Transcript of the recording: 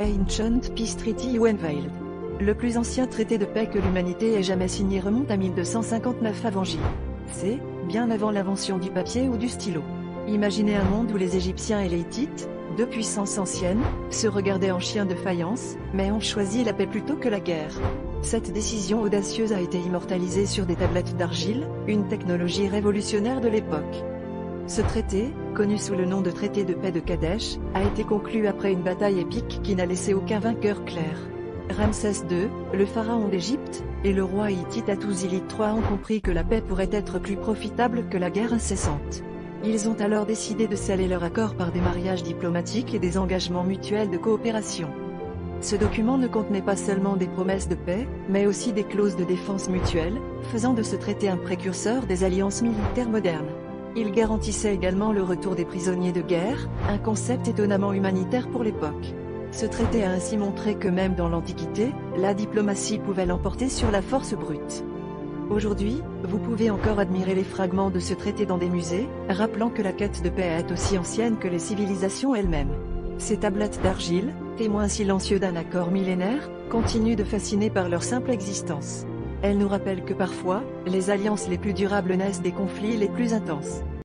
Ancient Peace Treaty Unveiled. Le plus ancien traité de paix que l'humanité ait jamais signé remonte à 1259 avant J. C., bien avant l'invention du papier ou du stylo. Imaginez un monde où les Égyptiens et les Hittites, deux puissances anciennes, se regardaient en chiens de faïence, mais ont choisi la paix plutôt que la guerre. Cette décision audacieuse a été immortalisée sur des tablettes d'argile, une technologie révolutionnaire de l'époque. Ce traité, connu sous le nom de traité de paix de Kadesh, a été conclu après une bataille épique qui n'a laissé aucun vainqueur clair. Ramsès II, le pharaon d'Égypte, et le roi hittite Hattusilit III ont compris que la paix pourrait être plus profitable que la guerre incessante. Ils ont alors décidé de sceller leur accord par des mariages diplomatiques et des engagements mutuels de coopération. Ce document ne contenait pas seulement des promesses de paix, mais aussi des clauses de défense mutuelle, faisant de ce traité un précurseur des alliances militaires modernes. Il garantissait également le retour des prisonniers de guerre, un concept étonnamment humanitaire pour l'époque. Ce traité a ainsi montré que même dans l'Antiquité, la diplomatie pouvait l'emporter sur la force brute. Aujourd'hui, vous pouvez encore admirer les fragments de ce traité dans des musées, rappelant que la quête de paix est aussi ancienne que les civilisations elles-mêmes. Ces tablettes d'argile, témoins silencieux d'un accord millénaire, continuent de fasciner par leur simple existence. Elles nous rappellent que parfois, les alliances les plus durables naissent des conflits les plus intenses.